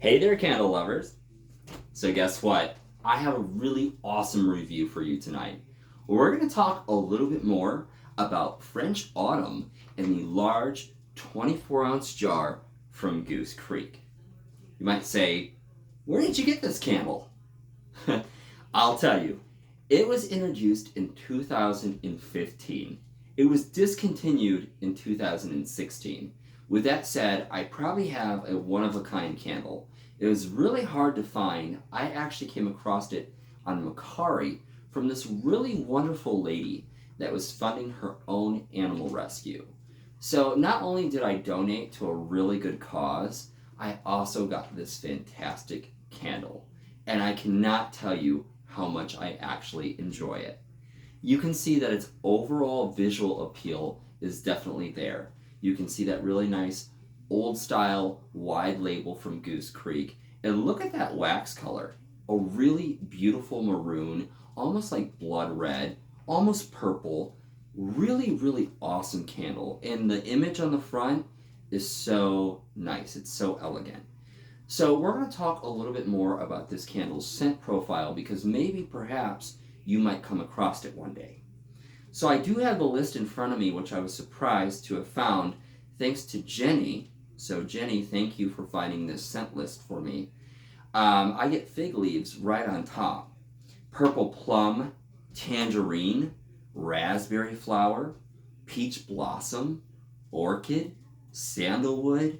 Hey there, candle lovers. So guess what? I have a really awesome review for you tonight. We're going to talk a little bit more about French Autumn in the large 24-ounce jar from GooseCreek. You might say, where did you get this candle? I'll tell you. It was introduced in 2015. It was discontinued in 2016. With that said, I probably have a one-of-a-kind candle. It was really hard to find. I actually came across it on Macari from this really wonderful lady that was funding her own animal rescue. So not only did I donate to a really good cause, I also got this fantastic candle. And I cannot tell you how much I actually enjoy it. You can see that its overall visual appeal is definitely there. You can see that really nice old style wide label from GooseCreek. And look at that wax color. A really beautiful maroon, almost like blood red, almost purple. Really, really awesome candle. And the image on the front is so nice. It's so elegant. So we're going to talk a little bit more about this candle's scent profile because maybe perhaps you might come across it one day. So I do have the list in front of me, which I was surprised to have found thanks to Jenny. So Jenny, thank you for finding this scent list for me. I get fig leaves right on top. Purple plum, tangerine, raspberry flower, peach blossom, orchid, sandalwood,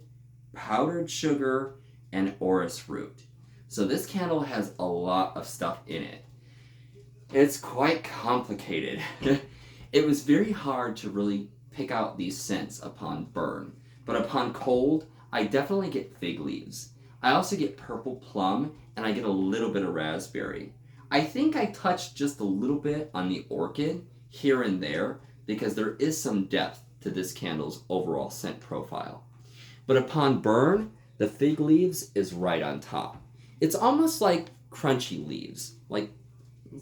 powdered sugar, and orris root. So this candle has a lot of stuff in it. It's quite complicated. It was very hard to really pick out these scents upon burn, but upon cold, I definitely get fig leaves. I also get purple plum, and I get a little bit of raspberry. I think I touched just a little bit on the orchid here and there because there is some depth to this candle's overall scent profile. But upon burn, the fig leaves is right on top. It's almost like crunchy leaves, like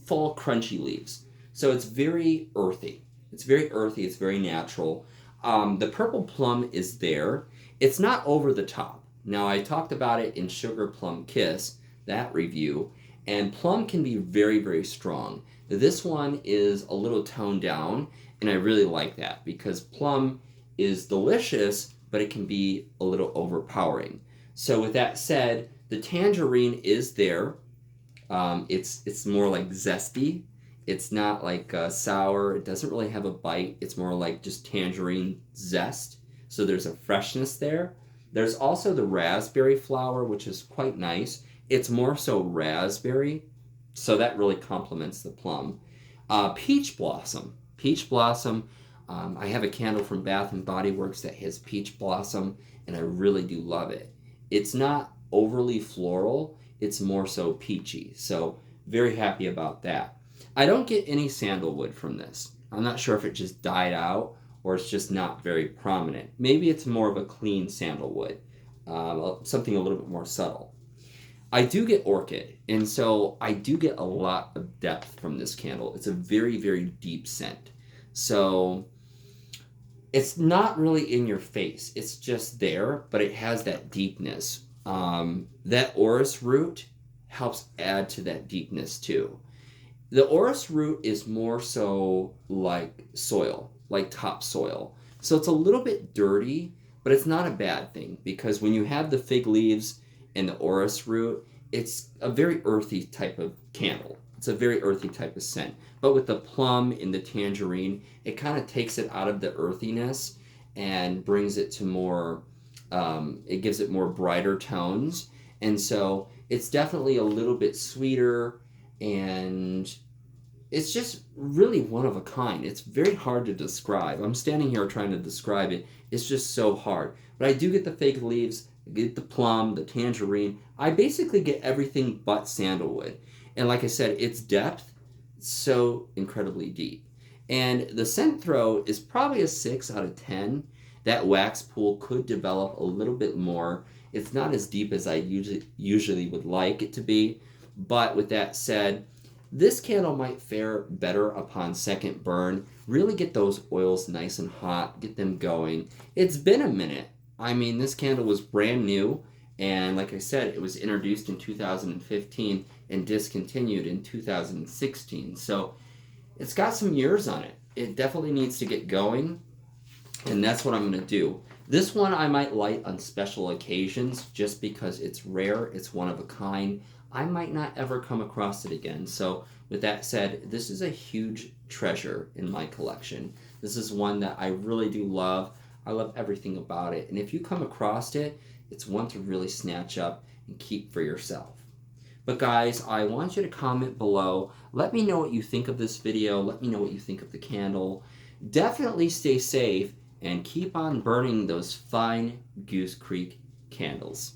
fall crunchy leaves. So it's very earthy. It's very earthy. It's very natural. The purple plum is there. It's not over the top. Now, I talked about it in Sugar Plum Kiss, that review, and plum can be very, very strong. This one is a little toned down, and I really like that because plum is delicious, but it can be a little overpowering. So with that said, the tangerine is there. It's more like zesty. It's not like sour. It doesn't really have a bite. It's more like just tangerine zest. So there's a freshness there. There's also the raspberry flower, which is quite nice. It's more so raspberry, so that really complements the plum. Peach blossom. Peach blossom. I have a candle from Bath and Body Works that has peach blossom, and I really do love it. It's not overly floral, it's more so peachy. So very happy about that. I don't get any sandalwood from this. I'm not sure if it just died out or it's just not very prominent. Maybe it's more of a clean sandalwood, something a little bit more subtle. I do get orchid, and so I do get a lot of depth from this candle. It's a very, very deep scent. So it's not really in your face. It's just there, but it has that deepness. That orris root helps add to that deepness too. The orris root is more so like soil, like topsoil. So it's a little bit dirty, but it's not a bad thing because when you have the fig leaves and the orris root, it's a very earthy type of candle. It's a very earthy type of scent. But with the plum and the tangerine, it kind of takes it out of the earthiness and brings it to more, it gives it more brighter tones. And so it's definitely a little bit sweeter, and it's just really one of a kind. It's very hard to describe. I'm standing here trying to describe it. It's just so hard. But I do get the fig leaves, I get the plum, the tangerine. I basically get everything but sandalwood. And like I said, its depth is so incredibly deep. And the scent throw is probably a 6 out of 10. That wax pool could develop a little bit more. It's not as deep as I usually would like it to be. But with that said, this candle might fare better upon second burn. Really get those oils nice and hot, get them going. It's been a minute. I mean, this candle was brand new, And like I said, it was introduced in 2015 and discontinued in 2016. So it's got some years on it. It definitely needs to get going, and that's what I'm going to do. This one I might light on special occasions just because it's rare, it's one of a kind. I might not ever come across it again. So with that said, this is a huge treasure in my collection. This is one that I really do love. I love everything about it. And if you come across it, it's one to really snatch up and keep for yourself. But guys, I want you to comment below. Let me know what you think of this video. Let me know what you think of the candle. Definitely stay safe and keep on burning those fine GooseCreek candles.